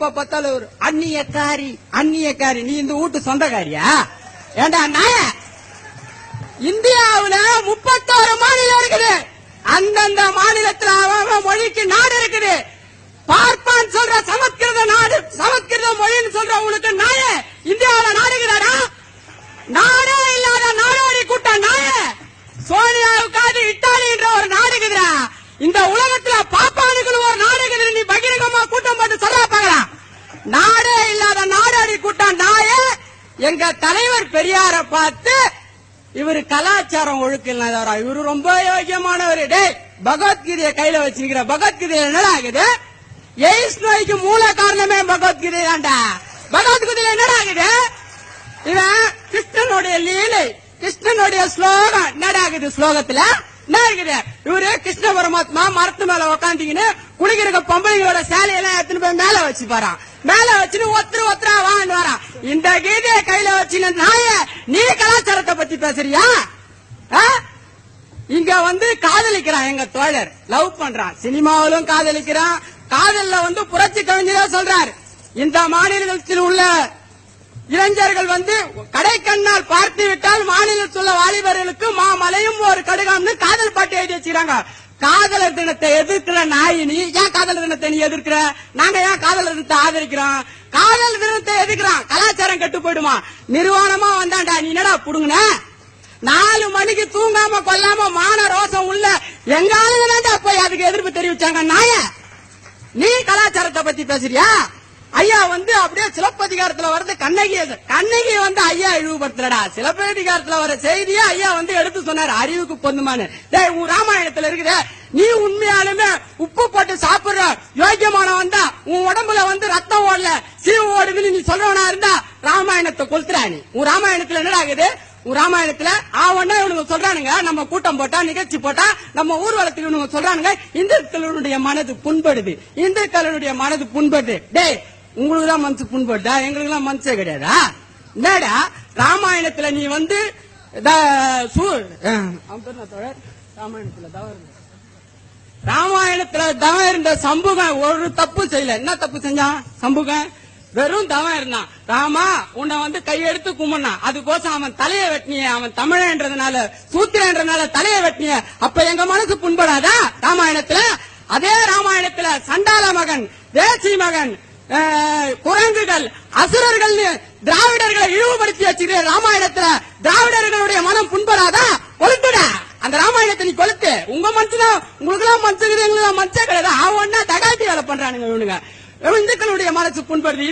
எப்ப பார்த்தாலும் ஒரு அந்நியக்காரி அந்நியக்காரி. நீ இந்த வீட்டு சொந்தக்காரியா? ஏண்டா நாய, இந்தியாவுல 31 மாநிலம் இருக்குது. அந்தந்த மாநிலத்தில் அவன் மொழிக்கு நாடு இருக்குது. பார்ப்பான் சொல்ற சமஸ்கிருத நாடு, சமஸ்கிருத மொழின்னு சொல்ற உங்களுக்கு நாய இந்தியாவில் நாடுகிறாரா? நாடே இல்லாத நாடோடி கூட்டம் நாய. சோனியாவுக்காது இத்தாலின்ற ஒரு நாடுகுதுரா. இந்த உலகத்துல பாப்பானுக்கு ஒரு நாடுகுது. நீ பகிரங்கமா கூட்டம் போட்டு சொல்ல பாக்கலாம். நாடே இல்லாத நாடோடி கூட்டம் நாய. எங்க தலைவர் பெரியார பார்த்து இவரு கலாச்சாரம் ஒழுக்கம், இவரு ரொம்ப யோகியமானவர். டே, பகவத்கீதையை கையில வச்சிருக்கிற பகவத்கீதை என்னடா ஆகுது? எய்ஸ் நோய்க்கு மூல காரணமே பகவத்கீதை தான்டா. பகவத்கீதை என்னடா ஆகுது? இவன் கிருஷ்ணனுடைய லீலை, கிருஷ்ணனுடைய ஸ்லோகம் என்னடா ஆகுது? ஸ்லோகத்துல என்ன இருக்குது? இவரு கிருஷ்ண பரமாத்மா மரத்து மேல உக்காந்தீங்கன்னு குடிக்கிற பொம்பளைங்களோட சேலையெல்லாம் எடுத்துன்னு போய் மேல வச்சு பாறான். மேல வச்சுன்னு ஒத்தரா வான்னு வரான். இந்த கீதையை கையில வச்சுன்னு நாய, நீ கலாச்சாரத்தை பத்தி பேசுறியா? இங்க வந்து காதலிக்கிறான் எங்க தோழர், லவ் பண்றான். சினிமாவிலும் காதலிக்கிறான். காதல்ல வந்து புரட்சி கவிஞரா சொல்றார், இந்த மாநிலத்தில் உள்ள இளைஞர்கள் வந்து கடைக்கண்ணால் பார்த்து விட்டால் மாநிலத்தில் உள்ள வாலிபர்களுக்கு மாமலையும் ஒரு கடுகாம்னு காதல் பாட்டு எழுதி வச்சுக்கிறாங்க. காதலர் தினத்தை எதிர்க்கிற நாயினி, ஏன் காதலர் தினத்தை நீ எதிர்க்கிற? நாங்க ஏன் காதலர் தினத்தை ஆதரிக்கிறோம்? காதல் தினத்தை எதிர்க்கிறான். கலாச்சாரம் கெட்டு போயிடுமா? நிர்வாணமா வந்தாண்டா, நீ என்னடா புடுங்கின? 4 மணிக்கு தூங்காம கொல்லாம மான ரோசம் உள்ள எங்க ஆளுங்க போய் அதுக்கு எதிர்ப்பு தெரிவிச்சாங்க. நாய, நீ கலாச்சாரத்தை பத்தி பேசுறியா? ஐயா வந்து அப்படியே சிலப்பதிகாரத்துல வரது கண்ணகி வந்து ஐயா இழிவுபடுத்தலடா. சிலப்பதிகாரத்துல வர செய்தியை ஐயா வந்து எடுத்து சொன்னார், அறிவுக்கு பொந்துமானு. உன் ராமாயணத்துல இருக்குது, நீ உண்மையாலுமே உப்பு போட்டு சாப்பிடுற யோக்கியமான வந்தா உன் உடம்புல வந்து ரத்தம் ஓடல சீவு ஓடுதுன்னு நீ சொல்றவனா இருந்தா ராமாயணத்தை கொளுத்துறா. நீ உன் ராமாயணத்துல என்னடா ஆகுது? உன் ராமாயணத்துல ஆவன்னா இவனுங்க சொல்றானுங்க, நம்ம கூட்டம் போட்டா நிகழ்ச்சி போட்டா நம்ம ஊர்வலத்துக்கு இவனுங்க சொல்றானுங்க இந்துக்களுடைய மனது புண்படுது, இந்துக்களுடைய மனது புண்படுது. டேய், உங்களுக்கு தான் மனசு புண்படுதா? எங்களுக்கு எல்லாம் மனசே கிடையாதா? என்னடா ராமாயணத்துல நீ வந்து ராமாயணத்துல தவம் இருந்த சம்புகன் ஒரு தப்பு செய்யல. என்ன தப்பு செஞ்சான் சம்புகன்? வெறும் தவம் இருந்தான். ராமா உன்னை வந்து கையெடுத்து கும்பிடுனான். அதுக்கோசம் அவன் தலையை வெட்டினிய, அவன் தமிழன்றதுனால சூத்திரன்றதுனால தலையை வெட்டினிய. அப்ப எங்க மனசு புண்படாதா? ராமாயணத்துல அதே ராமாயணத்துல சண்டால மகன், தேசி மகன், குரங்குகள், அசுரர்கள் திராவிடர்களை இழிவுபடுத்தி வச்சுக்கிற ராமாயணத்துல திராவிடர்களுடைய மனம் புண்படாதா? கொளுத்துட அந்த ராமாயணத்தை நீ கொளுத்து. உங்க மனசுதான் உங்களுக்கு எல்லாம் மனசுக்குது, எங்களுக்கு மனசே கிடையாது. அவன்னா தகாட்டி வேலை பண்றானுங்க இவனுங்க. இந்துக்களுடைய மனசு புண்படுது.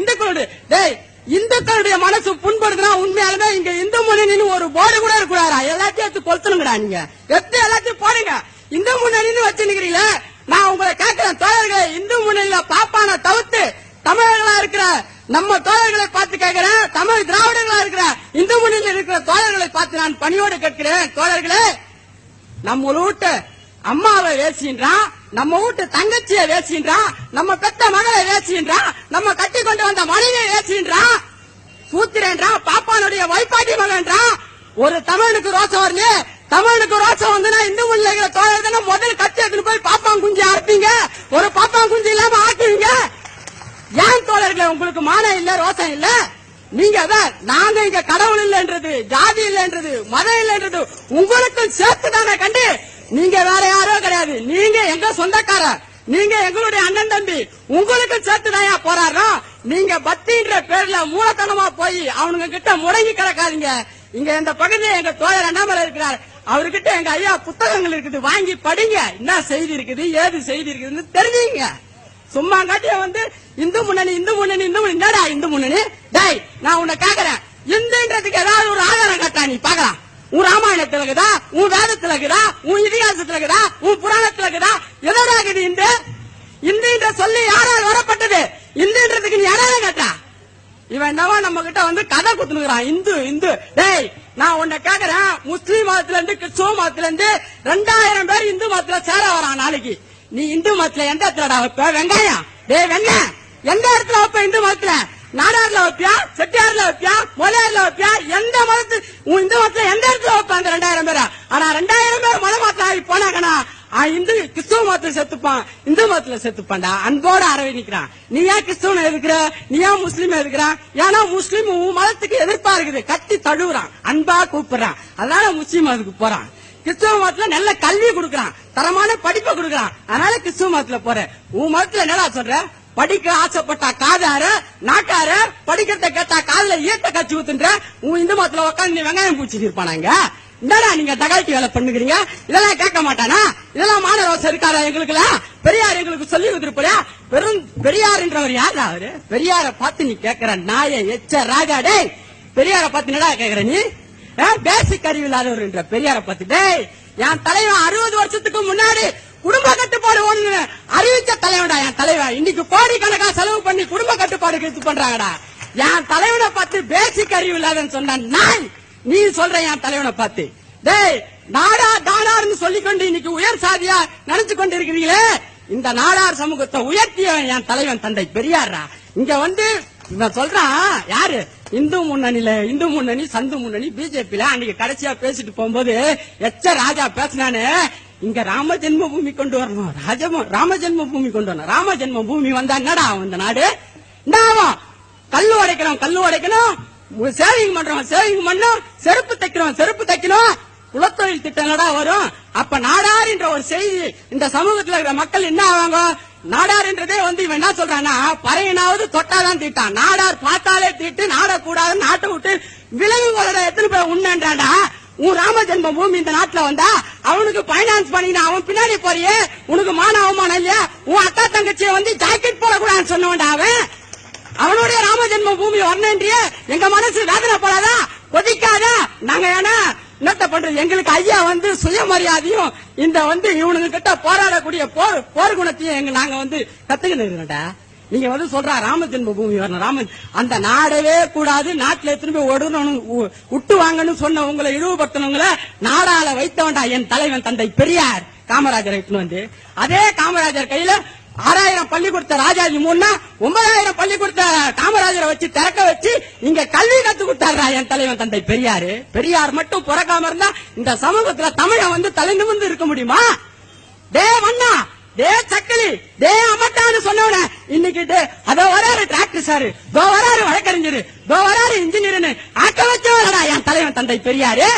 இந்துக்களுடைய மனசு புண்படுதுன்னா உண்மையாலுமே இங்க இந்து முன்னணின்னு ஒரு போர்டு கூட இருக்கக்கூடாதா? எல்லாத்தையும் எடுத்து கொளுத்தணுங்கடா. நீங்க எல்லாத்தையும் போடுங்க. இந்து முன்னணின்னு வச்சுக்கிறீங்களா? நான் உங்களை கேட்கிறேன் தோழர்களே, இந்து முன்னணியில பாப்பான தவிர்த்து தமிழர்களா இருக்கிற நம்ம தோழர்களை பார்த்து கேட்கிறேன், தமிழ் திராவிடர்களா இருக்கிற இந்து முன்னணியில் இருக்கிற தோழர்களை பார்த்து நான் பணியோடு கேட்கிறேன். தோழர்களே, நம்ம வீட்டு அம்மாவை வேசின்றான், நம்ம வீட்டு தங்கச்சியை வேசின்றான், நம்ம பெத்த மகளை வேசின்றான், நம்ம கட்டி கொண்டு வந்த மனைவியை வேசின்றான், சூத்திரன்றான், பாப்பானுடைய வைப்பாட்டி மகன்றான். ஒரு தமிழுக்கு ரோசம் வரல. தமிழுக்கு ரோசம் வந்துன்னா இந்து முன்னணியில தோழர் தானே முதல் கட்சி எடுத்துன்னு போய் பாப்பான் குஞ்சு அறுப்பீங்க. ஒரு பாப்பான் குஞ்சு இல்லாம ஆக்குவீங்க. ஏன் தோழர்களே உங்களுக்கு மானம் இல்ல, ரோசம் இல்ல? நீங்க தான் நாங்க இங்க கடவுள் இல்லைன்றது, ஜாதி இல்லைன்றது, மதம் இல்லைன்றது உங்களுக்கு சேர்த்து தானே கண்டு. நீங்க வேற யாரோ கிடையாது. நீங்க எங்க சொந்தக்கார, நீங்க எங்களுடைய அண்ணன் தம்பி. உங்களுக்கு சேர்த்து தான் போராடுறோம். நீங்க பக்தின்ற பேர்ல மூலத்தனமா போய் அவனுங்க கிட்ட முடங்கி கிடக்காதீங்க. இங்க இந்த பகுதியில் எங்க தோழர் அண்ணாமலை இருக்கிறார், அவர்கிட்ட எங்க ஐயா புத்தகங்கள் இருக்குது, வாங்கி படிங்க. என்ன செய்தி இருக்குது, ஏது செய்தி இருக்குதுன்னு தெரிஞ்சுங்க. சும்மா காட்டிய வந்து இந்து முன்னணி இந்து முன்னணி இந்து முன்னணி. என்னடா இந்து முன்னணி? டேய், நான் உன்னை கேக்குறேன், இந்துன்றதுக்கு ஏதாவது ஒரு ஆதாரம் காட்டா நீ பாக்கலாம். உன் ராமாயணத்துல இருக்குதா, உன் வேதத்துல இருக்குதா, உன் இதிகாசத்துல இருக்குதா, உன் புராணத்துல இருக்குதா? எதோட இருக்குது இந்து? இந்துன்ற சொல்லி யாரால் வரப்பட்டது? இந்துன்றதுக்கு நீ யாராவது கேட்டா? இவன் என்னவா நம்ம கிட்ட வந்து கதை குத்துனுக்குறான், இந்து இந்து. டேய், நான் உன்னை கேக்குறேன், முஸ்லீம் மதத்துல இருந்து கிறிஸ்துவ மதத்துல இருந்து 2000 பேர் இந்து மதத்துல சேர வரான் நாளைக்கு. நீ இந்து மதத்துல எந்த இடத்துல வைப்ப? வெங்காயம். டேய், வெங்காயம் எந்த இடத்துல வைப்ப இந்து மதத்துல? நாடார்ல வைப்பியா, செட்டியார்ல வைப்பியா, மொழியார்ல வைப்பியா? எந்த மதத்து இந்து மதத்துல எந்த இடத்துல வைப்ப அந்த 2000 பேர்? ஆனா 2000 பேர் மத மாத்தம் போனாங்கன்னா இந்து கிறிஸ்துவ மதத்துல செத்துப்பான், இந்து மதத்துல செத்துப்பான்டா. அன்போட அரவணைக்கிறான். நீ ஏன் கிறிஸ்துவனை எதுக்குற, நீ ஏன் முஸ்லீம் எதுக்குறான்? ஏன்னா முஸ்லீம் உன் மதத்துக்கு எதிர்ப்பா இருக்குது, கட்டி தழுவுறான், அன்பா கூப்பிடுறான், அதனால முஸ்லீம் மதத்துக்கு போறான். கிறிஸ்துவ மதத்துல நல்ல கல்வி கொடுக்கறான், தரமான படிப்பை கொடுக்கறான், அதனால கிறிஸ்துவ மதத்துல போற. உன் மதத்துல என்னடா சொல்ற? படிக்க ஆசைப்பட்டா காதார நாட்டார, படிக்கிறத கேட்டா காதுல ஈட்ட காட்சி ஊத்துன்ற. உன் இந்து மதத்துல உட்காந்து நீ வெங்காயம் பூச்சி இருப்பானாங்க. என்னடா நீங்க தகாட்டி வேலை பண்ணுகிறீங்க? இதெல்லாம் கேட்க மாட்டானா? இதெல்லாம் மாணவ இருக்காரா? எங்களுக்கு பெரியார் எங்களுக்கு சொல்லி கொடுத்துருப்பா. வெறும் பெரியார்ன்றவர் யாரா? அவரு பெரியார பார்த்து நீ கேட்கிற நாய எச்ச ராஜா. டேய், பெரியார பார்த்து என்னடா கேக்குற நீ? பேசிக் அறிவு இல்லாதவர் பெரியார பார்த்து. டேய், என் தலைவன் 60 வருஷத்துக்கு முன்னாடி குடும்ப கட்டுப்பாடு ஒண்ணு அறிவிச்ச தலைவன்டா என் தலைவன். இன்னைக்கு கோடிக்கணக்கா செலவு பண்ணி குடும்ப கட்டுப்பாடு இது பண்றாங்கடா. என் தலைவனை பார்த்து பேசிக் அறிவு இல்லாதன்னு சொன்ன நான், நீ சொல்ற என் தலைவனை பார்த்து. டேய், நாடா தாடார்னு சொல்லிக்கொண்டு இன்னைக்கு உயர் சாதியா நினைச்சு கொண்டு இருக்கிறீங்களே, இந்த நாடார் சமூகத்தை உயர்த்திய என் தலைவன் தந்தை பெரியாரா. இங்க வந்து இவன் சொல்றான் யாரு? இந்து முன்னணி சந்து முன்னணி பிஜேபியில அன்னைக்கு கடைசியா பேசிட்டு போகும்போது எச்ச ராஜா பேசினானு. இங்க ராம ஜென்ம பூமி கொண்டு வரணும், ராம ஜென்ம பூமி கொண்டு வரணும். ராம ஜென்ம பூமி வந்தா என்னடா இந்த நாடு? கல்லு உடைக்கணும், சேவிங் பண்ணும், செருப்பு தைக்கணும், குலத்தொழில் திட்டம் என்னடா வரும்? அப்ப நாடார் என்ற ஒரு செய்தி இந்த சமூகத்தில் இருக்கிற மக்கள் என்ன ஆவாங்க? நாடார் என்றதே வந்து இவன் என்ன சொல்றான்னா, பறையனாவது தொட்டாதான் தீட்டான், நாடார் பார்த்தாலே தீட்டு, நாடக்கூடாது, நாட்டை விட்டு விலங்குகளோட எத்தனை பேர் உண்ணாண்டா. உன் ராம ஜென்ம பூமி இந்த நாட்டுல வந்தா அவனுக்கு பைனான்ஸ் பண்ணினா அவன் பின்னாடி போறியே, உனக்கு மான அவமானம் இல்லையா? உன் அக்கா தங்கச்சியை வந்து ஜாக்கெட் போடக்கூடாதுன்னு சொன்னவன்டா அவன். அவனுடைய ராம ஜென்ம பூமி வரணுன்றிய எங்க மனசு வேதனை போடாதா? கொதிக்காத. நாங்க ஏன்னா என்னத்த பண்றது? எங்களுக்கு ஐயா வந்து சுயமரியாதையும் இந்த வந்து இவனுங்க கிட்ட போராடக்கூடிய போர் குணத்தையும் நாங்க வந்து கத்துக்கிட்டு. நீங்க வந்து சொல்ற ராம ஜென்ம பூமி வரணும், ராமன் அந்த நாடவே கூடாது, நாட்டுல எத்தனை போய் ஒடுறணும் விட்டு வாங்கன்னு சொன்ன உங்களை இழிவுபடுத்தவங்களை நாடால வைத்தவன்டா என் தலைவன் தந்தை பெரியார். காமராஜர் வந்து அதே காமராஜர் கையில 6000 பள்ளி கொடுத்த ராஜாஜி 9000 பள்ளி கொடுத்த காமராஜரை வச்சு திறக்க வச்சு இங்க கல்வி கத்து கொடுத்தாரா என் தலைவன் தந்தை பெரியாரு. பெரியார் மட்டும் பிறக்காம இருந்தா இந்த சமூகத்துல தமிழன் வந்து தலை நிமிர்ந்து இருக்க முடியுமா? டே வண்ணா, டே சக்கிலி, டே அமட்டான்னு சொன்னவன இன்னைக்கு அதோ வராரு டிராக்டர் சாரு, தோ வராரு வழக்கறிஞர், தோ வராரு இன்ஜினியர்னு ஆக்க வச்சவரடா என் தலைவன் தந்தை பெரியாரு.